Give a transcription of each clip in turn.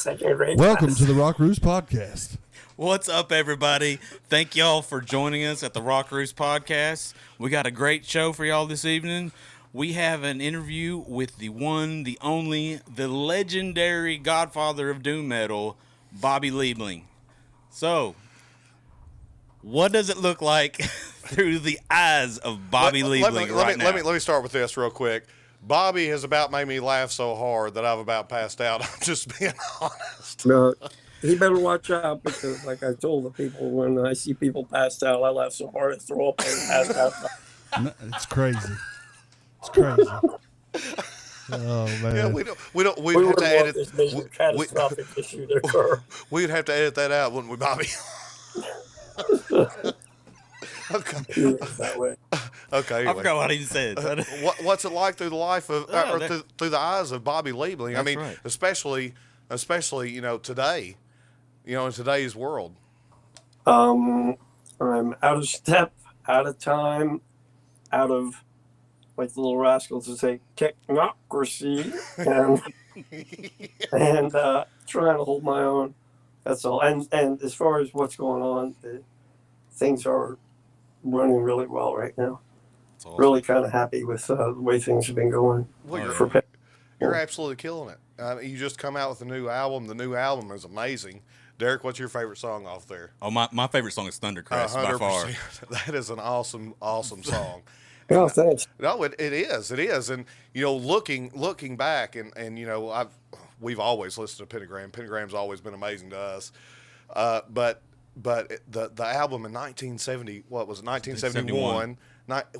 second grade. Welcome to the Rock Roost Podcast. What's up, everybody? Thank y'all for joining us at the Rock Roost Podcast. We got a great show for y'all this evening. We have an interview with the one, the only, the legendary godfather of doom metal, Bobby Liebling. So, what does it look like through the eyes of Bobby Liebling right now? Let me start with this real quick. Bobby has about made me laugh so hard that I've about passed out. I'm just being honest. No, he better watch out because, like I told the people, when I see people passed out, I laugh so hard I throw up and pass out. No, it's crazy. It's crazy. Oh man. Yeah, we have to edit this major catastrophic issue to occur. We'd have to edit that out, wouldn't we, Bobby? Okay. That way. Okay. Anyway. I forgot what he said. What's it like through the life of, through the eyes of Bobby Liebling? I mean, right. especially today, in today's world. I'm out of step, out of time, out of, like the Little Rascals would say, technocracy, and trying to hold my own. That's all. And as far as what's going on, things are running really well right now. Awesome. Really kind of happy with the way things have been going. Well, you're absolutely killing it. You just come out with a new album. The new album is amazing. Derek, what's your favorite song off there? Oh, my favorite song is Thundercrest by far. That is an awesome song. Oh, thanks. No, it is. And, looking back and we've always listened to Pentagram. Pentagram's always been amazing to us. But the album in 1970, what was it, 1971,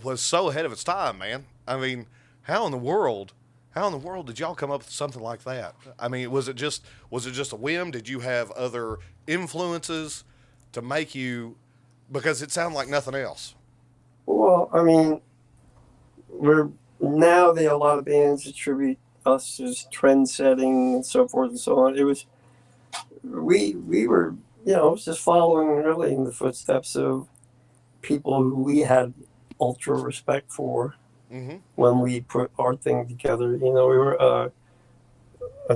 was so ahead of its time, man. I mean, how in the world did y'all come up with something like that? I mean, was it just a whim? Did you have other influences to make you, because it sounded like nothing else? Well, I mean, a lot of bands attribute us as trend setting and so forth and so on. It was, we were, just following really in the footsteps of people who we had ultra respect for when we put our thing together. We were,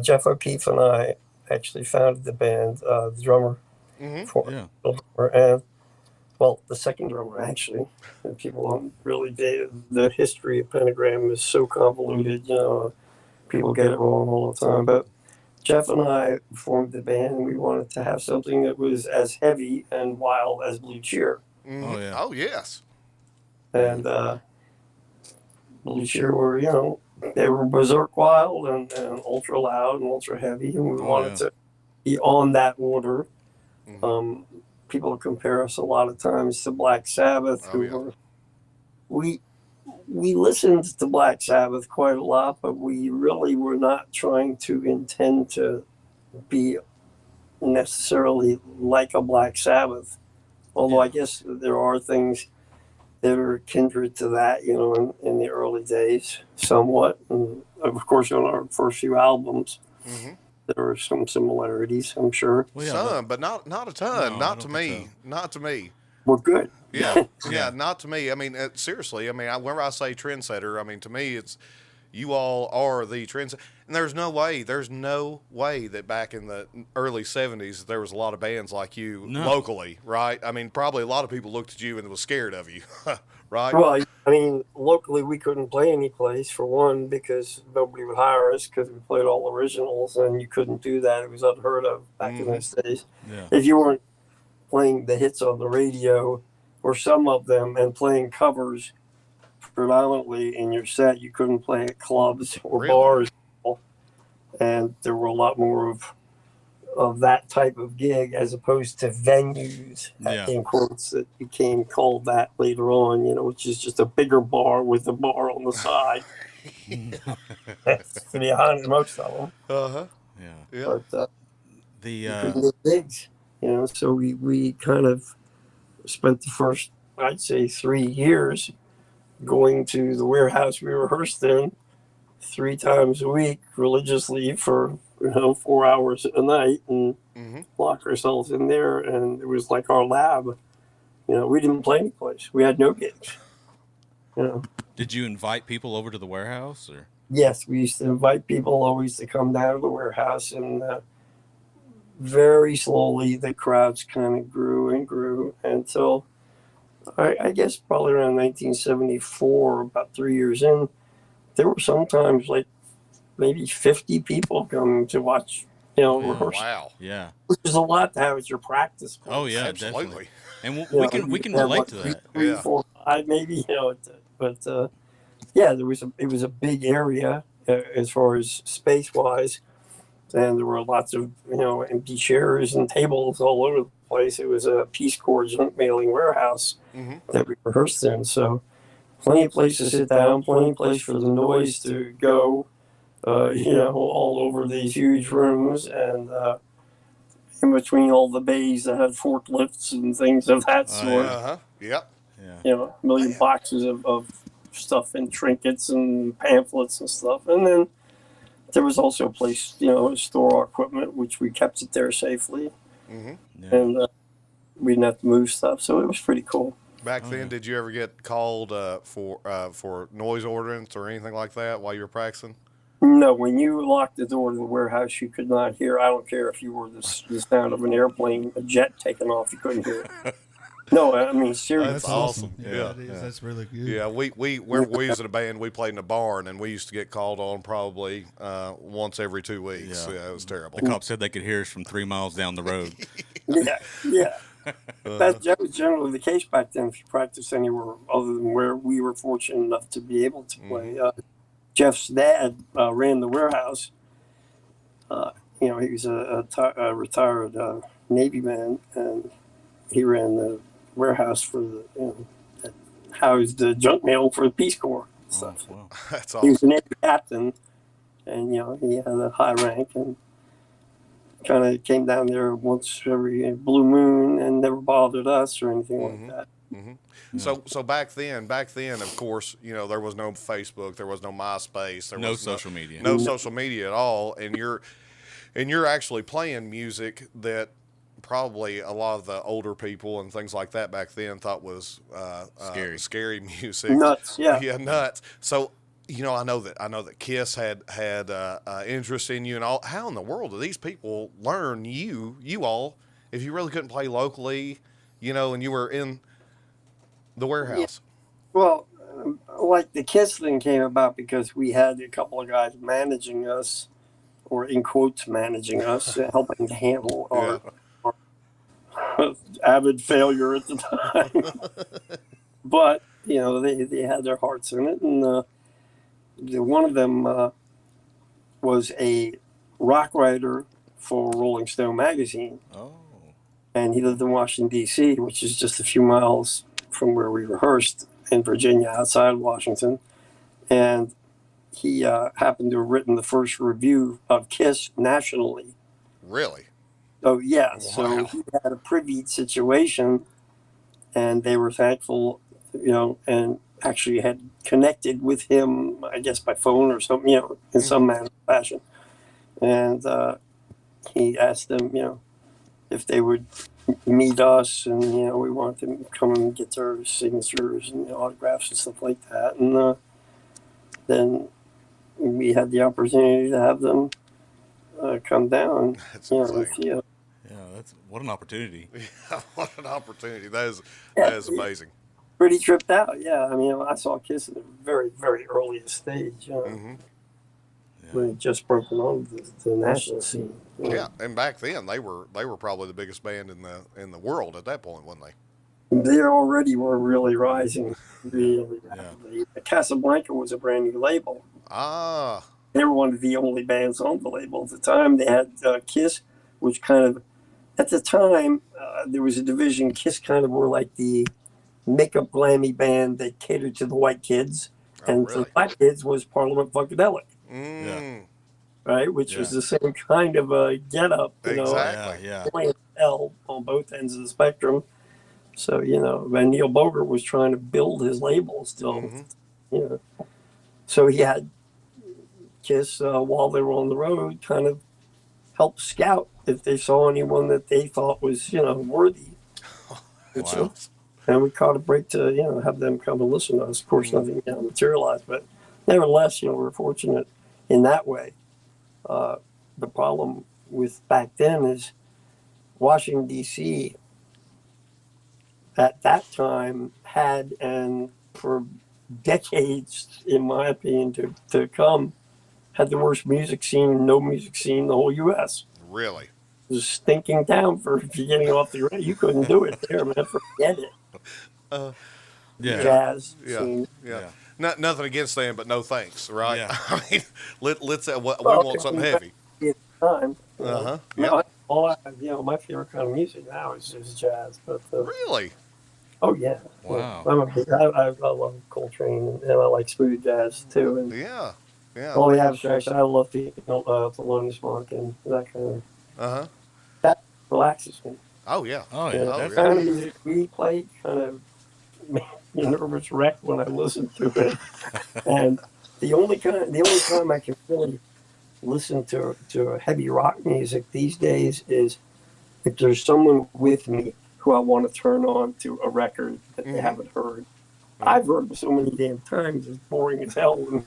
Jeff O'Keefe and I actually founded the band, the drummer and, well, the second drummer, actually. And people don't really, the history of Pentagram is so convoluted, people get it wrong all the time. But Jeff and I formed the band, and we wanted to have something that was as heavy and wild as Blue Cheer. Mm-hmm. Oh, yeah. Oh, yes. And Blue Cheer were, they were berserk wild and ultra loud and ultra heavy, and we wanted to be on that order. Mm-hmm. People compare us a lot of times to Black Sabbath, we listened to Black Sabbath quite a lot, but we really were not trying to intend to be necessarily like a Black Sabbath. Although I guess there are things that are kindred to that, in the early days, somewhat. And of course, on our first few albums, there are some similarities, I'm sure. Well, some, but not a ton. No, not to me. So. Not to me. Well, good. Yeah, not to me. I mean, seriously. I mean, whenever I say trendsetter, I mean, to me, it's you all are the trendsetter. And there's no way that back in the early 70s there was a lot of bands like you locally, right? I mean, probably a lot of people looked at you and was scared of you, right? Well, I mean, locally we couldn't play any place, for one, because nobody would hire us because we played all originals, and you couldn't do that. It was unheard of back in those days. Yeah. If you weren't playing the hits on the radio, or some of them, and playing covers predominantly in your set, you couldn't play at clubs or bars. And there were a lot more of that type of gig as opposed to venues, in quotes, that became called that later on, which is just a bigger bar with a bar on the side. That's to be honest, most of them. Uh-huh. Yeah. But you couldn't get gigs, so we kind of spent the first, I'd say, 3 years going to the warehouse we rehearsed in 3 times a week religiously for 4 hours a night, and lock ourselves in there, and it was like our lab. We didn't play any place. We had no gigs. Did you invite people over to the warehouse, or? Yes, we used to invite people always to come down to the warehouse, and very slowly the crowds kind of grew and grew until I guess probably around 1974, about 3 years in, there were sometimes like maybe 50 people coming to watch, Yeah. rehearsal, Wow. Yeah. which is a lot to have at your practice place. Oh yeah, Absolutely. definitely. And You we know, can you have relate what, to that. three, Yeah. 4, 5, maybe, but yeah, it was a big area as far as space wise, and there were lots of empty chairs and tables all over the place. It was a Peace Corps junk mailing warehouse Hmm. that we rehearsed in, so plenty of place to sit down, plenty of place for the noise to go, all over these huge rooms, and in between all the bays that had forklifts and things of that Oh sort. yeah. Uh-huh. Yep. Yeah. A million Man. boxes of stuff and trinkets and pamphlets and stuff. And then there was also a place, to store our equipment, which we kept it there safely. Hmm. Yeah. And we didn't have to move stuff. So it was pretty cool. Back Oh, then, yeah. did you ever get called for noise ordinance or anything like that while you were practicing? No, when you locked the door to the warehouse, you could not hear. I don't care if you were the sound of an airplane, a jet taking off, you couldn't hear it. No, I mean, seriously. That's That's awesome. awesome. Yeah, Yeah, that is. yeah. That's really good. Yeah, we was in a band. We played in a barn, and we used to get called on probably once every 2 weeks. Yeah. Yeah, it was terrible. The cop said they could hear us from 3 miles down the road. Yeah, yeah. That was generally the case back then. If you practiced anywhere other than where we were fortunate enough to be able to play, Jeff's dad ran the warehouse. He was a retired Navy man, and he ran the warehouse for that housed the junk mail for the Peace Corps and Oh, stuff. wow. That's He was a awesome. Navy captain, and he had a high rank and kind of came down there once every blue moon and never bothered us or anything like that. So back then, of course, there was no Facebook, there was no MySpace, there No was social media. no social media at all, and you're actually playing music that probably a lot of the older people and things like that back then thought was scary music. Nuts, yeah. Yeah, nuts. So I know that Kiss had interest in you and all. How in the world do these people learn you all if you really couldn't play locally, and you were in the warehouse? Well, like the Kiss thing came about because we had a couple of guys managing us, or in quotes, managing us, helping to handle Yeah. our avid failure at the time. But, they had their hearts in it. And one of them was a rock writer for Rolling Stone magazine. Oh. And he lived in Washington, D.C., which is just a few miles from where we rehearsed in Virginia, outside Washington. And he happened to have written the first review of Kiss nationally. Really? So, yeah, Wow. so he had a privy situation, and they were thankful, and actually had connected with him, I guess, by phone or something, in some manner or fashion. And he asked them, if they would meet us, and we wanted them to come and get their signatures and autographs and stuff like that. And then we had the opportunity to have them come down, That's and insane. see us. Yeah, that's what an opportunity. What an opportunity! That is amazing. Pretty tripped out, yeah. I mean, I saw Kiss at a very, very earliest stage, when it just broken on the national scene. Yeah, and back then they were probably the biggest band in the world at that point, weren't they? They already were really rising, really Yeah. rapidly. Casablanca was a brand new label. Ah, They were one of the only bands on the label at the time. They had Kiss, which kind of, at the time, there was a division. Kiss kind of were like the makeup glammy band that catered to the white kids, and for really? the black kids was Parliament Funkadelic, Yeah. right? Which was Yeah. the same kind of a get up, Exactly. Yeah. point L on both ends of the spectrum. So, and Neil Bogart was trying to build his label still, So he had Kiss, while they were on the road, kind of help scout if they saw anyone that they thought was, worthy. Wow. And we caught a break to, have them come and listen to us. Of course, nothing materialized, but nevertheless, we're fortunate in that way. The problem with back then is Washington, D.C. at that time had, and for decades, in my opinion, to come, had the worst music scene, no music scene in the whole U.S. Really? It was a stinking town for getting off the radio. You couldn't do it there, man. Forget it. Yeah. Jazz Yeah. scene. Yeah. Yeah. Nothing against them, but no thanks, right? Yeah. I mean, let's we Well, want something I mean, heavy. at the time, Uh-huh. no, Yep. my favorite kind of music now is jazz. But Really? oh yeah, Wow. I'm a big. I love Coltrane and I like smooth jazz too. And Yeah. Yeah. all the abstracts, I love the Thelonious Monk and that kind of Uh-huh. that relaxes me. Oh yeah. Oh You yeah, know, Oh the yeah. kind of music we play kind of makes me nervous wreck when I listen to it. And the only time I can really listen to heavy rock music these days is if there's someone with me who I want to turn on to a record that they haven't heard. I've heard them so many damn times, it's boring as hell. And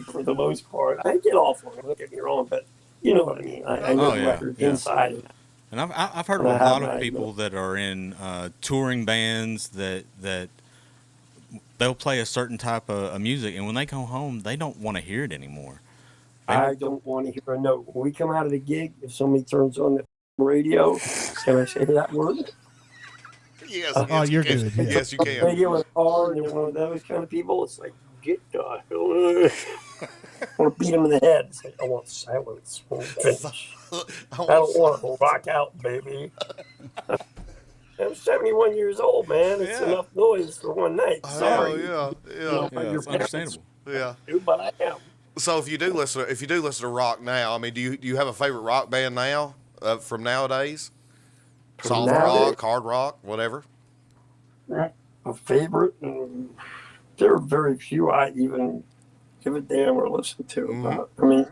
for the most part, I get off on it, don't get me wrong, but you know what I mean. I know Oh, the yeah, record yeah. inside. And I've heard of And a I have lot of my- people that are in touring bands that they'll play a certain type of music, and when they go home, they don't want to hear it anymore. I don't want to hear a note. When we come out of the gig, if somebody turns on the radio, can I say that word? Yes. Oh, Yes, you you're can. good, yeah. Yes, you can. Radio in the car, and they're one of those kind of people. It's like, get the hell. I want to beat them in the head. It's like, I want silence. I want to finish. I don't want to rock out, baby. I'm 71 years old, man. It's Yeah. enough noise for one night. Sorry. Oh yeah. You know, Yeah. Yeah, your it's parents understandable. Yeah. do, but I am. So if you do listen to rock now, I mean, do you have a favorite rock band now from nowadays? From Soft nowadays? rock, hard rock, whatever. A favorite? There are very few I even give a damn or listen to. I mean,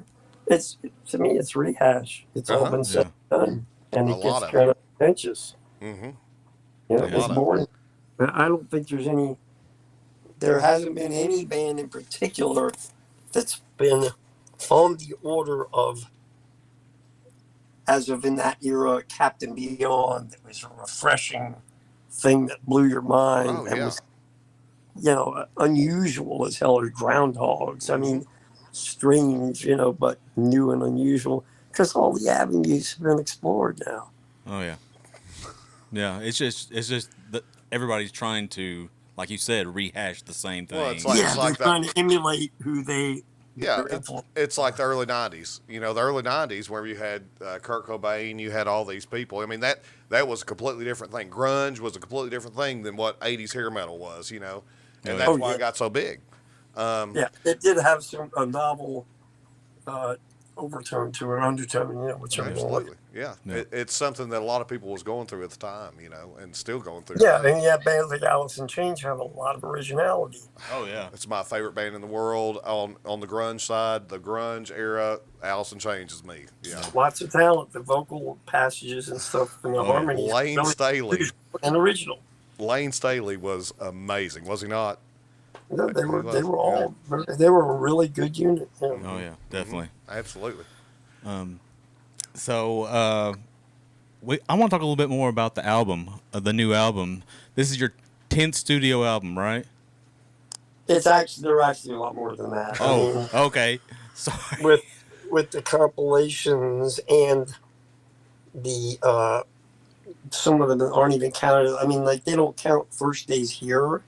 to me, it's rehash. It's all Uh-huh. been said and done, and A it lot gets of kind of pretentious. Mm-hmm. You know, A it gets lot of boring. I don't think there's any. There hasn't been any band in particular that's been on the order of, as of in that era, Captain Beyond. That was a refreshing thing that blew your mind Oh and yeah. was, unusual as hell, or Groundhogs. I mean, strange, but new and unusual because all the avenues have been explored now. Oh yeah, yeah. It's just that everybody's trying to, like you said, rehash the same thing. Well, it's like- They're that. trying to emulate who they. Yeah, their influence. it's like the early '90s. You know, the early '90s where you had Kurt Cobain, you had all these people. I mean, that was a completely different thing. Grunge was a completely different thing than what '80s hair metal was. And that's Oh, why yeah. it got so big. Yeah, it did have a novel overtone to an undertone, whichever one. Absolutely, yeah. Yeah. It's something that a lot of people was going through at the time, and still going through. Yeah, today. and yeah, bands like Alice in Chains have a lot of originality. Oh yeah. It's my favorite band in the world on the grunge side, the grunge era. Alice in Chains is me. Yeah. Lots of talent, the vocal passages and stuff, and the Oh, yeah. harmonies. Lane really Staley. and original. Lane Staley was amazing, was he not? They were was, all they were a really good unit. Yeah. Oh yeah, definitely. Absolutely. So I want to talk a little bit more about the album, the new album. This is your 10th studio album, right? They're actually a lot more than that. I mean, Oh, okay. Sorry. with the compilations and the some of them aren't even counted. I mean, like they don't count First Days Here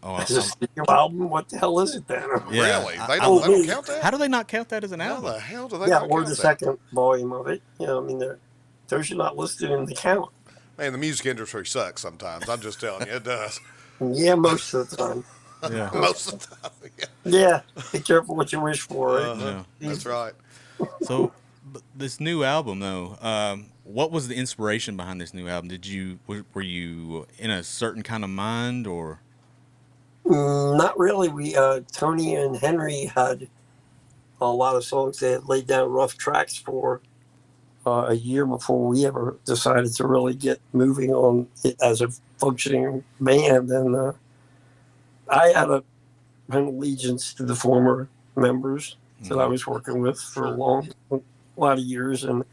Oh, as a studio album. What the hell is it then? Yeah. Really? I- They I- don't count that? How do they not count that as an How album? the hell do they Yeah, not or count the that? second volume of it. I mean, those are not listed in the count. Man, the music industry sucks sometimes. I'm just telling you, it does. Yeah, most of the time. Yeah. Most of the time. Yeah. Yeah, be careful what you wish for. Right? Yeah. That's right. So this new album, though, what was the inspiration behind this new album? Were you in a certain kind of mind, or? Not really. We Tony and Henry had a lot of songs they had laid down rough tracks for a year before we ever decided to really get moving on it as a functioning band. And I had an allegiance to the former members that I was working with for a lot of years, and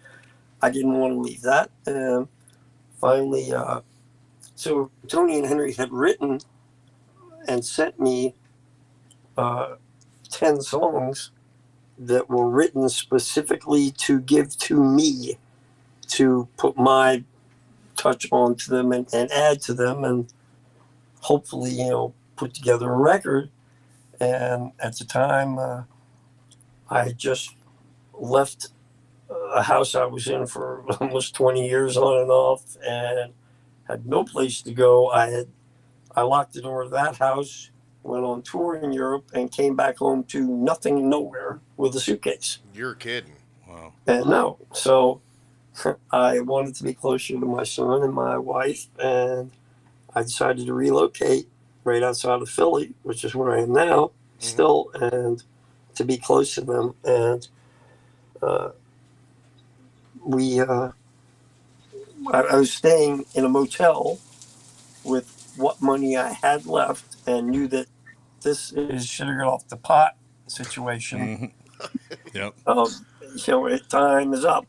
I didn't want to leave that. And finally, so Tony and Henry had written and sent me uh, 10 songs that were written specifically to give to me to put my touch onto them and add to them and hopefully, put together a record. And at the time, I had just left a house I was in for almost 20 years on and off and had no place to go. I locked the door of that house, went on tour in Europe, and came back home to nothing and nowhere with a suitcase. You're kidding. Wow. And no, so I wanted to be closer to my son and my wife, and I decided to relocate right outside of Philly, which is where I am now, still, and to be close to them. And uh, I was staying in a motel with what money I had left, and knew that this is sugar off the pot situation. Yep. Time is up,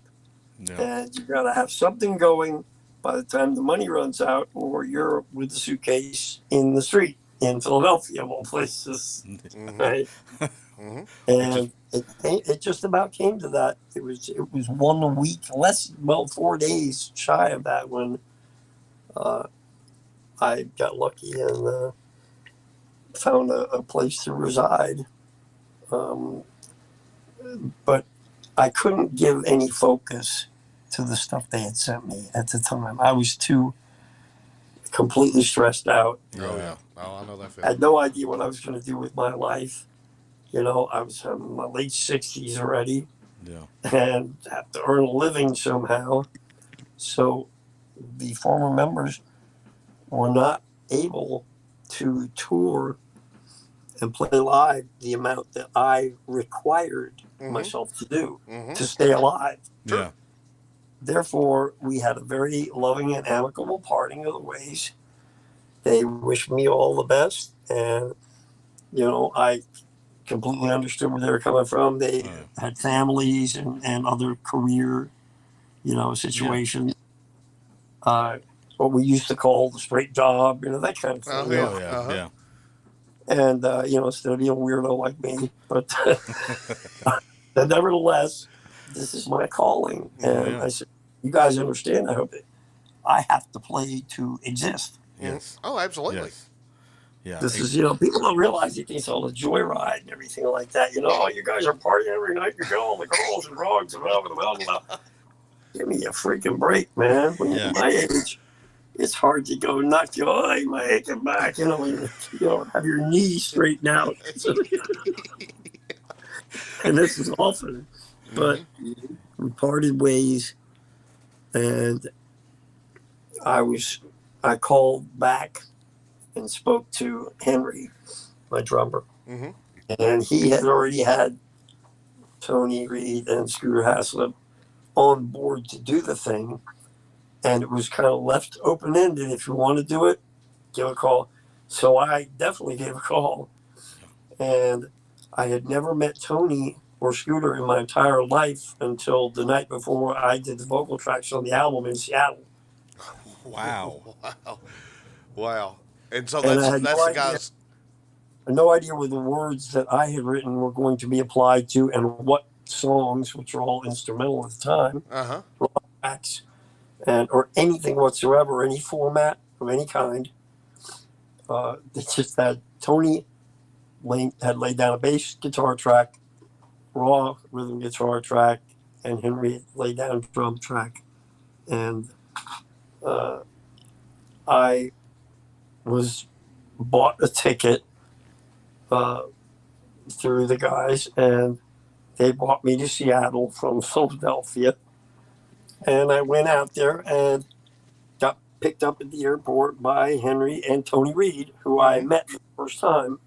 Yep. and you got to have something going by the time the money runs out, or you're with the suitcase in the street in Philadelphia, of all places, right? And it just about came to that. It was 1 week, 4 days shy of that when I got lucky and found a place to reside. Um, but I couldn't give any focus to the stuff they had sent me at the time. I was too completely stressed out. Oh yeah. Oh, I know that I feeling. had no idea what I was going to do with my life. I was in my late 60s already Yeah. and have to earn a living somehow. So the former members were not able to tour and play live the amount that I required myself to do to stay alive. Yeah. Therefore, we had a very loving and amicable parting of the ways. They wished me all the best, and I completely understood where they were coming from. They had families and other career, situations. What we used to call the straight job, that kind of thing. Oh yeah. Yeah. And instead of being a weirdo like me, but nevertheless, this is my calling, and Yeah. I said, "You guys understand? I hope it. I have to play to exist. Yes. Oh, absolutely. Yes. Yeah. This is, people don't realize you think it's all a joyride and everything like that. You guys are partying every night. You go, all the girls and drugs and blah, blah, blah, blah. Give me a freaking break, man. When you're my age, it's hard to go knock your eye, my aching back. Have your knees straightened out. And this is often, but we parted ways, and I called back and spoke to Henry, my drummer, and he had already had Tony Reed and Scooter Haslip on board to do the thing, and it was kind of left open ended. If you want to do it, give a call. So I definitely gave a call, and I had never met Tony or Scooter in my entire life until the night before I did the vocal tracks on the album in Seattle. Wow. Wow. Wow. And so And I that's had the guys. no idea where the words that I had written were going to be applied to, and what songs, which are all instrumental at the time, tracks, or anything whatsoever, any format of any kind. It's just that Tony had laid down a bass guitar track, raw rhythm guitar track, and Henry had laid down a drum track. And I was bought a ticket through the guys, and they brought me to Seattle from Philadelphia. And I went out there and got picked up at the airport by Henry and Tony Reed, who I met for the first time.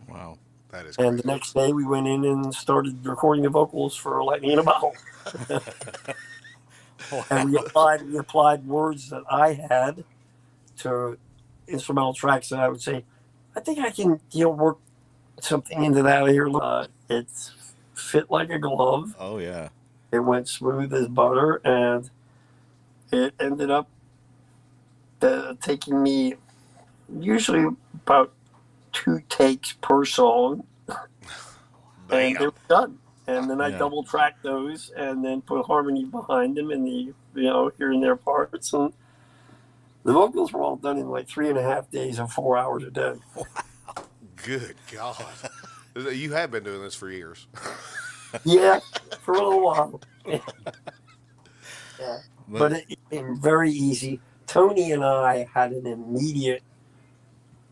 Wow. That is And crazy. the next day we went in and started recording the vocals for Lightning in a Bottle. And we applied words that I had to instrumental tracks that I would say, I think I can work something into that here. It's fit like a glove. Oh yeah. It went smooth as butter, and it ended up taking me usually about 2 takes per song, and they Damn. were done. And then I Yeah. double tracked those, and then put harmony behind them in the here and there parts, and the vocals were all done in like 3.5 days and 4 hours a day. Good God. You have been doing this for years. Yeah, for a little while. Yeah. But But it became very easy. Tony and I had an immediate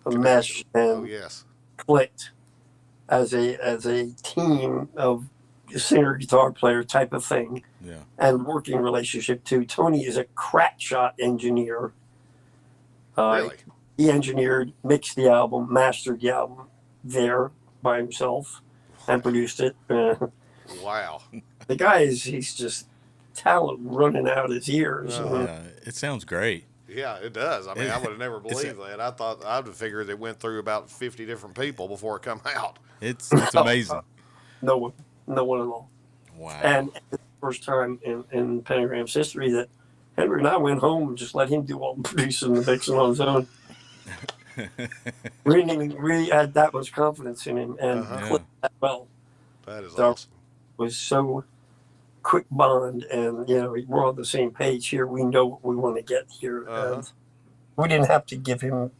Connection. mesh Oh, and yes. clicked as a team of singer guitar player type of thing, yeah. and working relationship too. Tony is a crack shot engineer. Uh, Really? he engineered, mixed the album, mastered the album there by himself, and produced it. Wow. The guy he's just talent running out his ears. Uh-huh. Yeah. It sounds great. Yeah, it does. I mean, It- I would have never it's believed that. I thought I'd have figured it went through about 50 different people before it come out. It's amazing. No one, no one at all. Wow. And it's the first time in Pentagram's history that Henry and I went home and just let him do all the producing and the mixing on his own. We didn't even really had that much confidence in him, and Uh-huh. Yeah. clicked that well. That is So awesome. it was so quick bond, and we're on the same page here. We know what we want to get here, Uh-huh. and we didn't have to give him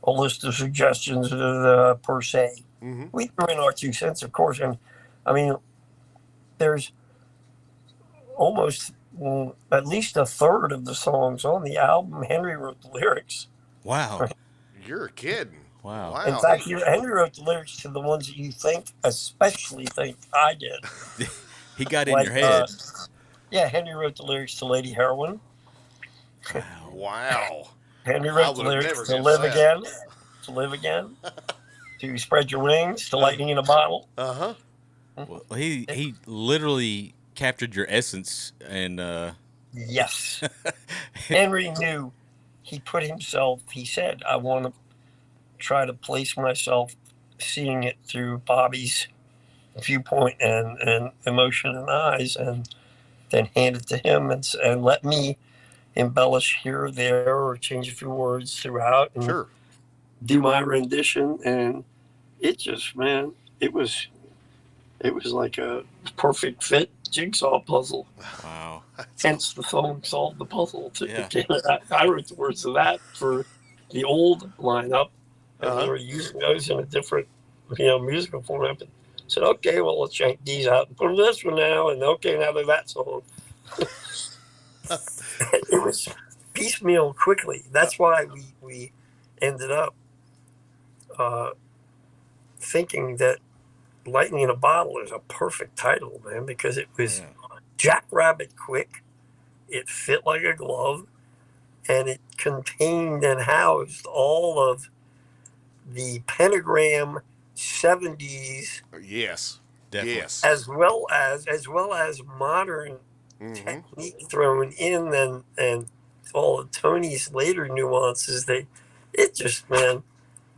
a list of suggestions per se. Mm-hmm. We threw in our 2 cents, of course, and I mean, there's almost at least a third of the songs on the album Henry wrote the lyrics. Wow. You're kidding. Wow. Wow. In fact, Henry wrote the lyrics to the ones that you especially think I did. He got in Like, your head. Yeah, Henry wrote the lyrics to Lady Heroin. Wow. Wow. Henry I wrote the would have never lyrics to guessed Live that. Again, to Live Again, to Spread Your Wings, to Lightning in a Bottle. Uh-huh. Well, he literally captured your essence and Yes. Henry knew. He put himself, he said, I want to try to place myself seeing it through Bobby's viewpoint and emotion and eyes, and then hand it to him and let me embellish here or there or change a few words throughout and Sure. do my rendition. And it just, man, it was like a perfect fit jigsaw puzzle. wow. Hence the song solved the puzzle. Yeah. I wrote the words of that for the old lineup, and Uh-huh. we were using those in a different, musical format. But said, okay, well, let's yank these out and put them this one now, and okay, now they're that song. It was piecemeal quickly. That's why we ended up thinking that Lightning in a Bottle is a perfect title, man, because it was jackrabbit quick. It fit like a glove, and it contained and housed all of the Pentagram 70s, Yes. Definitely. Yes. as well as modern Mm-hmm. technique thrown in, and all of Tony's later nuances. It just, man,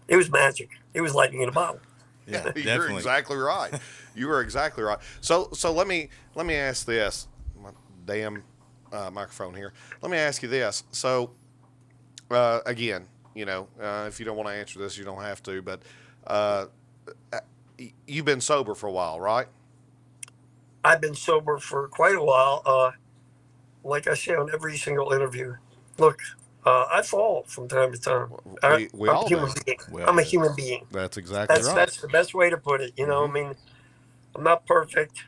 it was magic. It was lightning in a bottle. Yeah, You're definitely. exactly right. You are exactly right. So let me ask this. My damn microphone here. Let me ask you this. So again, if you don't want to answer this, you don't have to. But you've been sober for a while, right? I've been sober for quite a while. Like I say on every single interview, look, I fall from time to time. We I'm all a human do. being. Well, I'm a human being. That's exactly right. That's the best way to put it. Mhm. I mean, I'm not perfect.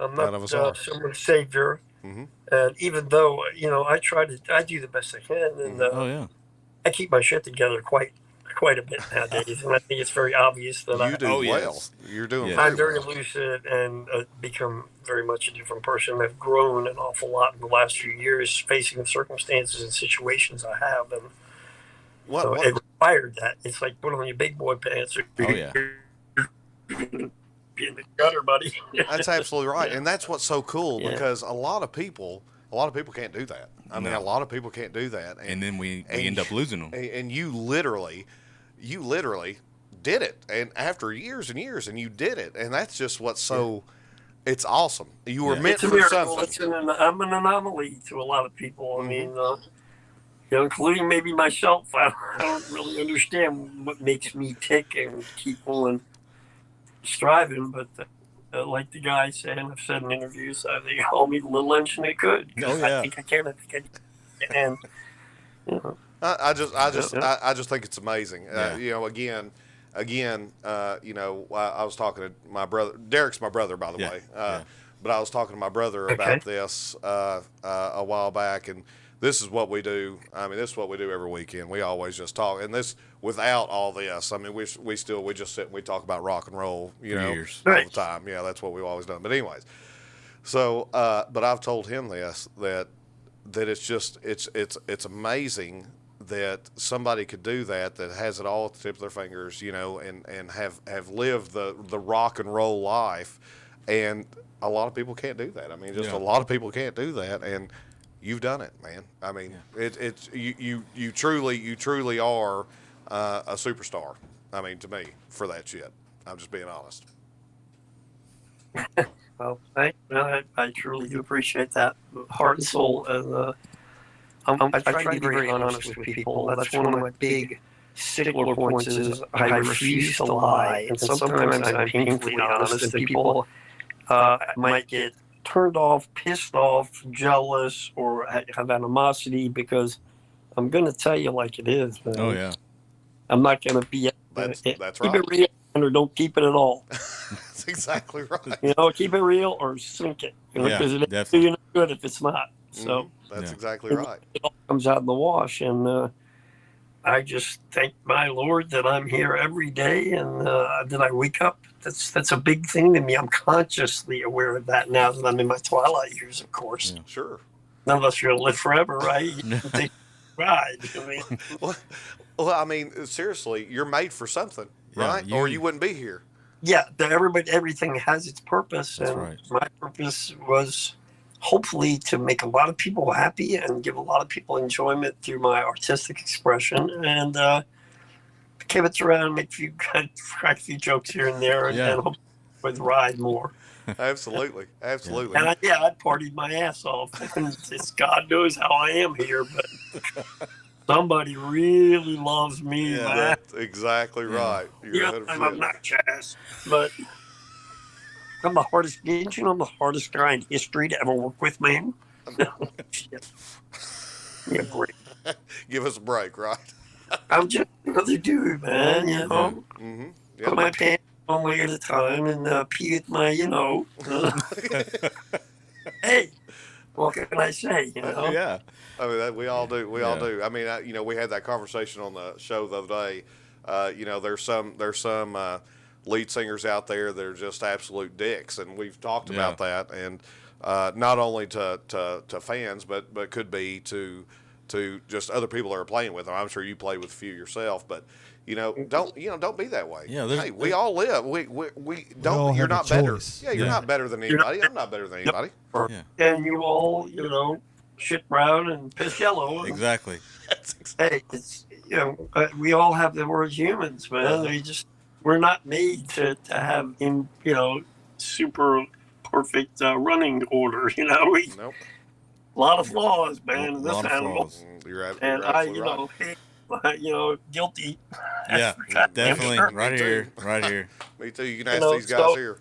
I'm None not of us are. someone's savior. Mm-hmm. And even though I do the best I can, and Oh yeah. I keep my shit together quite a bit nowadays. And I think it's very obvious that You do Oh, well. yes. You're doing Yeah. very I'm very well. lucid and become very much a different person. I've grown an awful lot in the last few years, facing the circumstances and situations I have, and What? it required that. It's like put on your big boy pants. Oh yeah. Be in the gutter, buddy. That's absolutely right, and that's what's so cool Yeah. because a lot of people can't do that. I mean, No. a lot of people can't do that, And then we and end up losing them. And you literally did it, and after years and years, and you did it, and that's just what's so It's awesome. You were Yeah. meant It's a for miracle. something. I'm an anomaly to a lot of people. I Mhm. mean, including maybe myself. I don't really understand what makes me tick and keep on striving. But like the guy said, and I've said in interviews, they call me the little engine that could. 'Cause Oh, yeah. I think I can. I think I can. And you know, I just think it's amazing. Yeah. You know, again, you know, I was talking to my brother. Derek's my brother, by the Yeah, way. yeah. But I was talking to my brother Okay. about this a while back, and this is what we do. I mean, this is what we do every weekend. We always just talk, and this without all this. I mean, we just sit and we talk about rock and roll, you For know, years. all Right. the time. Yeah, that's what we've always done. But anyways, so but I've told him this that it's just it's amazing that somebody could do that has it all at the tip of their fingers, you know, and have lived the rock and roll life, and a lot of people can't do that. I mean, just Yeah. a lot of people can't do that, and you've done it, man. I mean, Yeah. it's you truly are a superstar. I mean, to me, for that shit. I'm just being honest. well, I truly do appreciate that, heart and soul. And I try to be very honest with people. That's one of my big stickler points is I refuse to lie. And sometimes I'm painfully honest, and people might get turned off, pissed off, jealous, or have animosity because I'm going to tell you like it is, man. Oh, yeah. I'm not going to be. That's Keep right. it real or don't keep it at all. That's exactly right. You know, keep it real or sink it. You know, Yeah, because it ain't definitely. doing no good if it's not. So That's Yeah. exactly right. it all comes out in the wash, and I just thank my Lord that I'm here every day and that I wake up. That's a big thing to me. I'm consciously aware of that now that I'm in my twilight years. Of course, Yeah. Sure. none of us are gonna live forever, right? You think ride. I mean, Well, well, I mean, seriously, you're made for something, Yeah, right? Or you wouldn't be here. yeah, everything has its purpose, That's and right. my purpose was hopefully to make a lot of people happy and give a lot of people enjoyment through my artistic expression, and kibitz around, make a few crack a few jokes here and there, and, Yeah. and hopefully enjoy the ride more. Absolutely. Absolutely. And I partied my ass off, and it's God knows how I am here, but somebody really loves me, Yeah, man. That's exactly right. You're Yeah, I'm 100%. obnoxious, but I'm the hardest engine. I'm the hardest guy in history to ever work with, man. Shit. Yeah, break. Give us a break, right? I'm just another dude, man. You know, Mm-hmm. put my pants on way at a time and pee at my, hey, what can I say? You know, Yeah. I mean, we all do. We all Yeah. do. I mean, you know, we had that conversation on the show the other day. You know, there's some lead singers out there that are just absolute dicks, and we've talked about that. And not only to fans, but could be to just other people that are playing with them. I'm sure you play with a few yourself, but don't be that way. Yeah, Hey, we all live. We don't. all You're have a not better. choice. Yeah, you're Yeah. not better than anybody. I'm not better than anybody. Yeah. and you all, shit brown and piss yellow. And, Exactly. hey, it's we all have the word humans, man. We're not made to have super perfect running order. We Nope. a lot of flaws, man. In this Lot of animal, flaws. You're and absolutely right. hey, guilty. Yeah, Goddamn definitely. sure. Right Me here. too. Right here. Me too. You can ask these guys here.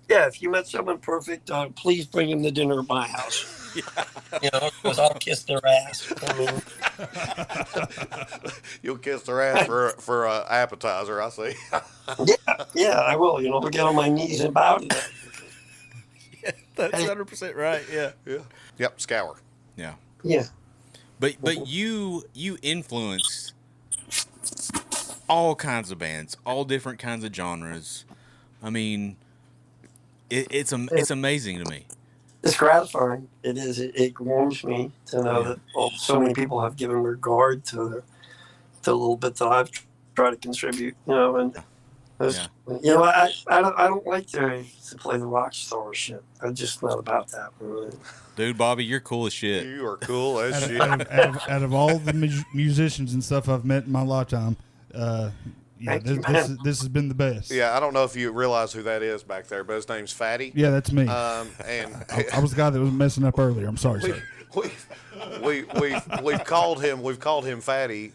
Yeah, if you met someone perfect, please bring them to dinner at my house. Because I'll kiss their ass. I mean, You'll kiss their ass for appetizer. I see. yeah, I will. I'll get on my knees and bow to them. That's Hey. 100% right. Yeah. Yeah. Yep. Scour. Yeah. Yeah. But you influenced all kinds of bands, all different kinds of genres. I mean, it's amazing to me. It's gratifying. It is. It warms me to know that so many people have given regard to the little bit that I've tried to contribute. And I don't like to play the rock star shit. I'm just not about that. Really. Dude, Bobby, you're cool as shit. You are cool as shit. Out of all the musicians and stuff I've met in my lifetime, Yeah, Thank you, this man. this has been the best. Yeah, I don't know if you realize who that is back there, but his name's Fatty. Yeah, that's me. And I was the guy that was messing up earlier. I'm sorry, we, sir. we've called him Fatty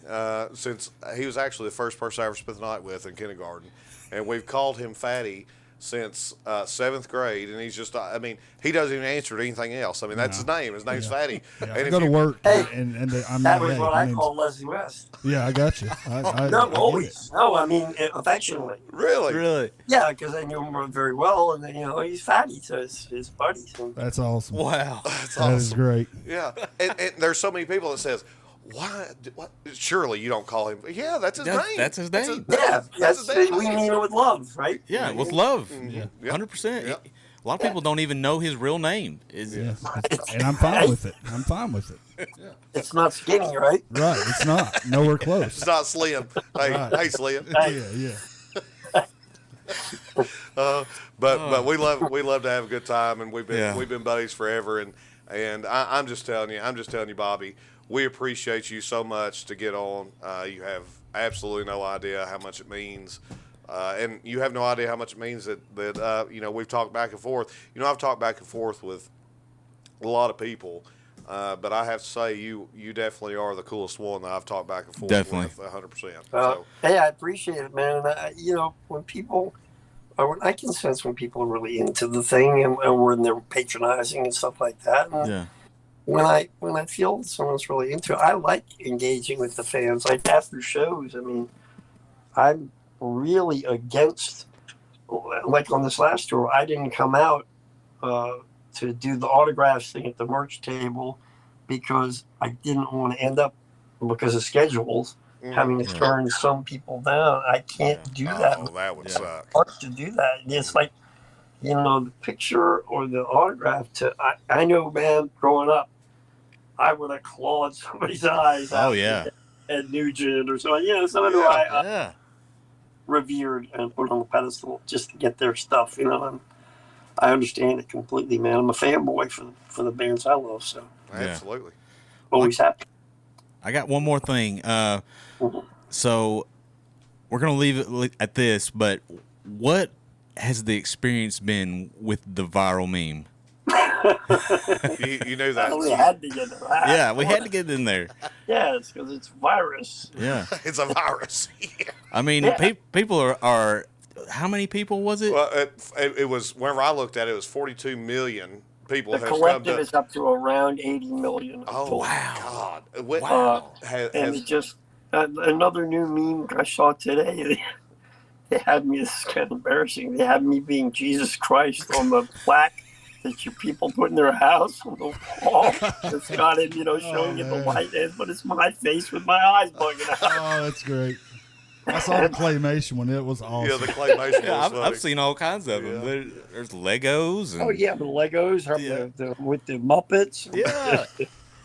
since he was actually the first person I ever spent the night with in kindergarten, and we've called him Fatty since 7th grade, and he's just, I mean, he doesn't even answer to anything else. I mean, that's his name. His name's Fatty. Yeah, And I if go to you- work, Hey, and I'm That not was gay. what My I name's- call Leslie West. Yeah, I got you. No, I get always. it. No, I mean affectionately. Really? Really? Yeah, because I knew him very well, and he's fatty to his buddies. And That's awesome. Wow. That's That is awesome. great. Yeah. And there's so many people that says, why? What? Surely you don't call him. Yeah, that's his name. That's his name. yeah, that's his name. we mean it with love, right? Yeah, with love. Yeah. 100%. Yep. A lot of people don't even know his real name. Yeah, and I'm fine with it. I'm fine with it. It's not skinny, right? Right? It's not nowhere close. It's not Slim. Hey, Right. hey, Slim. Yeah. But we love to have a good time, and we've Yeah. been buddies forever. And I'm just telling you, Bobby, we appreciate you so much to get on. You have absolutely no idea how much it means. And you have no idea how much it means that we've talked back and forth. I've talked back and forth with a lot of people, but I have to say you definitely are the coolest one that I've talked back and forth Definitely. with 100%. Hey, I appreciate it, man. When people, I can sense when people are really into the thing and when they're patronizing and stuff like that. And Yeah. when I feel someone's really into it, I like engaging with the fans. Like after shows, I mean, I'm really against, like on this last tour, I didn't come out to do the autographs thing at the merch table because I didn't want to end up, because of schedules, having to turn some people down. I can't do that. Oh, that would Yeah. suck. Hard to do that. It's like, the picture or the autograph I know, man, growing up, I would have clawed somebody's eyes out. Oh, yeah. At Nugent or something. Someone who Yeah. I Yeah. revered and put on the pedestal just to get their stuff, and I understand it completely, man. I'm a fanboy for the bands I love, so Absolutely. always happy. I got one more thing. So we're going to leave it at this, but what has the experience been with the viral meme? You knew that. We had to get it. Yeah, we had to get it in there. Yeah, it's because it's virus. Yeah. It's a virus. I mean, Yeah. people are, how many people was it? Well, it was, whenever I looked at it, it was 42 million people The have come collective to. is up to around 80 million. Oh, Wow. God. What, Wow. Has, And it just another new meme I saw today. They had me. This is kind of embarrassing. They had me being Jesus Christ on the plaque that you people put in their house on the wall. It's got it, showing in the man. white end, but it's my face with my eyes bugging out. Oh, that's great. I saw the claymation one. It was awesome. yeah, the claymation Yeah, was funny. I've seen all kinds of them. Yeah. There's Legos. And, Oh yeah, the Legos Yeah. with the Muppets. Yeah.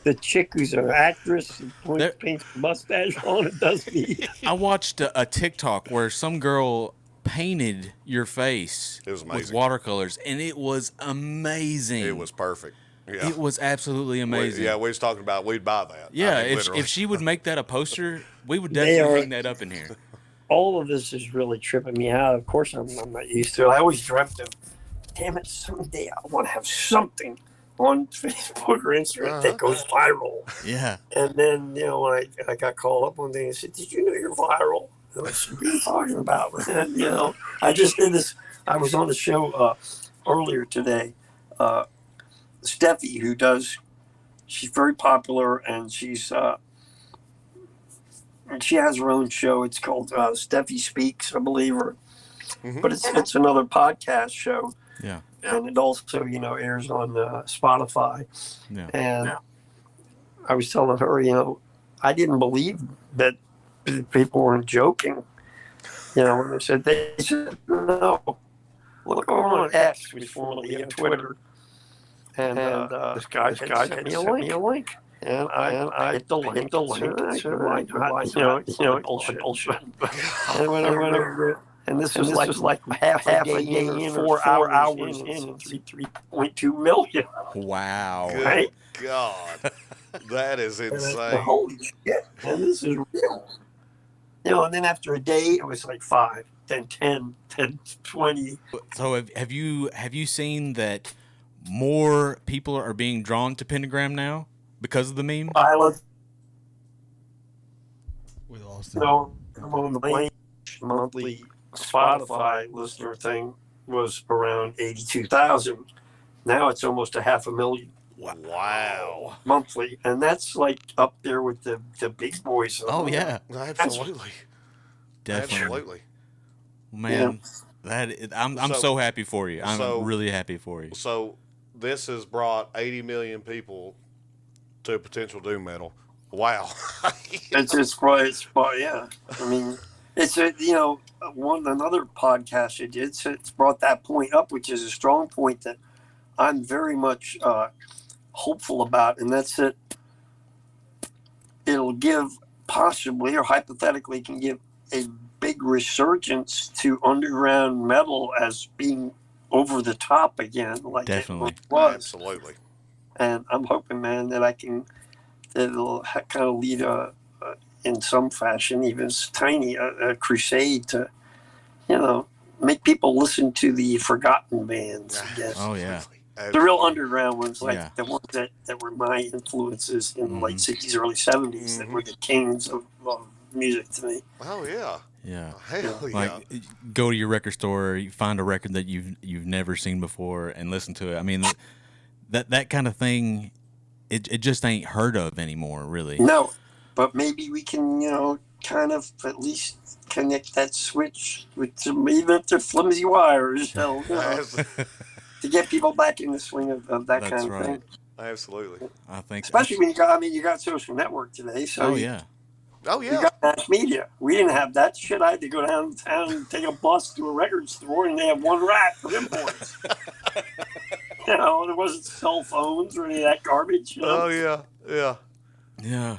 The chick who's an actress who There- paints a mustache on it does me. I watched a TikTok where some girl painted your face It was with amazing. watercolors, and it was amazing. It was perfect. Yeah. It was absolutely amazing. We was talking about we'd buy that. Yeah, I mean, literally. if she would make that a poster, we would They definitely are- hang that up in here. All of this is really tripping me out. Of course, I'm not used to it. I always dreamt of, damn it, someday I want to have something on Facebook or Instagram that goes viral. Yeah. And then, when I got called up one day and said, "Did you know you're viral?" And I said, "What are you talking about?" I just did this. I was on the show earlier today. Steffi, she's very popular, and she has her own show. It's called Steffi Speaks, I believe, but it's another podcast show. Yeah. And it also, airs on Spotify. Yeah. And I was telling her, I didn't believe that people weren't joking. When they said, no. Look over on X, which formerly Twitter. And this guy sent me a link. And I hit the link. Bullshit. And I went over, and this was like half a day in, 4 hours in, 3.2 million. Wow. Good Right? God. That is And I said, insane. holy shit, man, this is real. And then after a day, it was like 5, then 10, then 20. So have you seen that more people are being drawn to Pentagram now because of the meme? Violence, We lost you him. know, I'm on the monthly Spotify listener thing was around 82,000. Now it's almost a 500,000 Wow. monthly, and that's like up there with the big boys. Oh yeah, Absolutely. definitely. Absolutely. Man, I'm so happy for you. I'm really happy for you. So this has brought 80 million people to potential doom metal. Wow. It's yeah. I mean, it's another podcast I did. So it's brought that point up, which is a strong point that I'm very much hopeful about, and that's that it'll give possibly or hypothetically can give a big resurgence to underground metal as being over the top again, like Definitely. it was. Absolutely. And I'm hoping, man, that it'll kind of lead in some fashion, even as tiny, a crusade to, make people listen to the forgotten bands again. Oh yeah. The real underground ones, like Yeah. the ones that were my influences in the late 60s, early 70s, that were the kings of music to me. Oh yeah. Yeah. Hell yeah. Like go to your record store, you find a record that you've never seen before and listen to it. I mean that kind of thing it just ain't heard of anymore, really. No, but maybe we can, kind of at least connect that switch with some, even if they're flimsy wires, to get people back in the swing of that That's kind of right. thing. Absolutely. I think Especially when you got social network today. So Oh you, yeah. Oh you yeah. got mass media. We didn't have that shit. I had to go downtown and take a bus to a record store, and they have one rack for imports. There wasn't cell phones or any of that garbage. Oh yeah. Yeah. Yeah.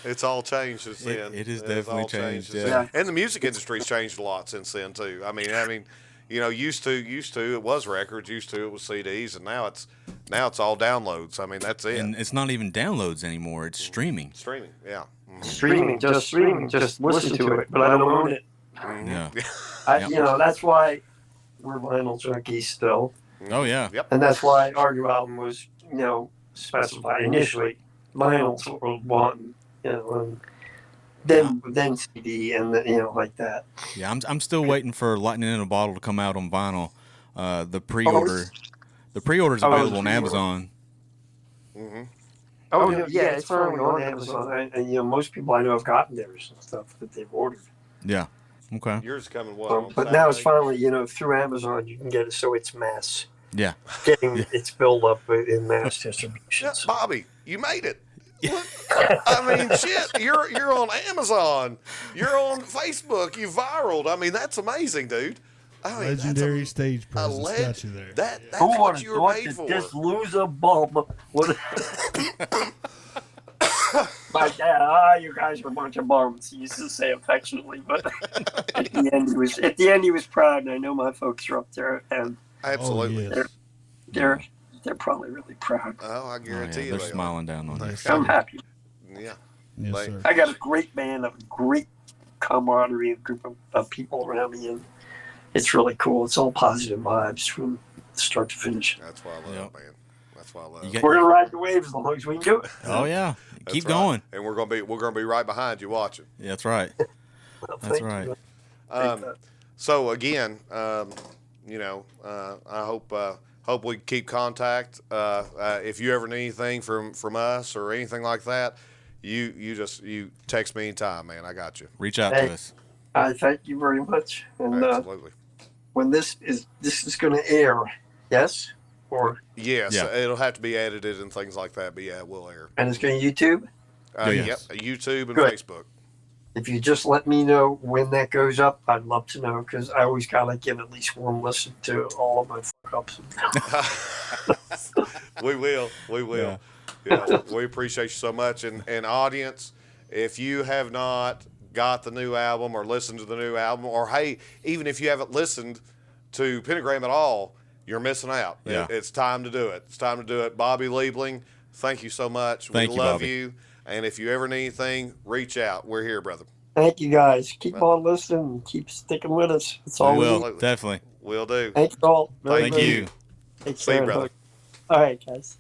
It's all changed since then. it is It's definitely all changed, since yeah. then. And the music industry's changed a lot since then too. I mean, used to it was records, used to it was CDs, and now it's all downloads. I mean, that's it. And it's not even downloads anymore, it's streaming. Streaming, yeah. Streaming, just listen to it, but I don't own it. Yeah. That's why we're vinyl junkies still, Oh yeah. Yep. and that's why our new album was, specified initially vinyls were one, and then CD and like that. Yeah, I'm still waiting for Lightning in a Bottle to come out on vinyl. The pre-order is available on Amazon. Oh yeah, it's finally on Amazon, and most people I know have gotten theirs and stuff that they've ordered. Yeah. Okay. Yours coming what? On But now it's Saturday? finally, through Amazon, you can get it so it's mass. Yeah. Getting its build up in mass distribution. Yeah, Bobby, you made it. I mean, shit, you're on Amazon, you're on Facebook, you viraled. I mean, that's amazing, dude. I mean, Legendary stage presence leg- got you there. That's Who what would you were made have for. just lose a bum? My dad, you guys are a bunch of bums. He used to say affectionately, but at the end he was proud, and I know my folks are up there, and Absolutely. Oh, yes. they're probably really proud. Oh, I Oh, guarantee yeah, you they're they are. smiling down on you. Yes, I'm sir. happy. Yeah. Yes, Like- sir. I got a great band, a great camaraderie, a group of people around me, and it's really cool. It's all positive vibes from start to finish. That's why I love Yep. it, man. That's why I love You it. got- We're gonna ride the waves as long as we can do it. Oh yeah. That's Keep right. going. And we're gonna be right behind you watching. Yeah, that's right. Well, That's thank right. you. So again, I hope we keep contact. If you ever need anything from us or anything like that, you text me anytime, man. I got you. Reach out Hey. to us. I thank you very much. And Absolutely. when this is going to air, yes, or Yes, Yeah. it'll have to be edited and things like that, but yeah, it will air. and it's going to YouTube. Yes. Yep, YouTube and Good. Facebook. If you just let me know when that goes up, I'd love to know because I always gotta give at least one listen to all of my fuck ups. We will. Yeah. Yeah, we appreciate you so much. And audience, if you have not got the new album or listened to the new album, or hey, even if you haven't listened to Pentagram at all, you're missing out. Yeah. It's time to do it. It's time to do it. Bobby Liebling, thank you so much. Thank we you, love Bobby. you. And if you ever need anything, reach out. We're here, brother. Thank you guys. Keep Well, on listening and keep sticking with us. That's all We we will, need. Absolutely. definitely. Will do. Thank you all very Thank much. you. Take See you, care and brother. hug. All right, guys.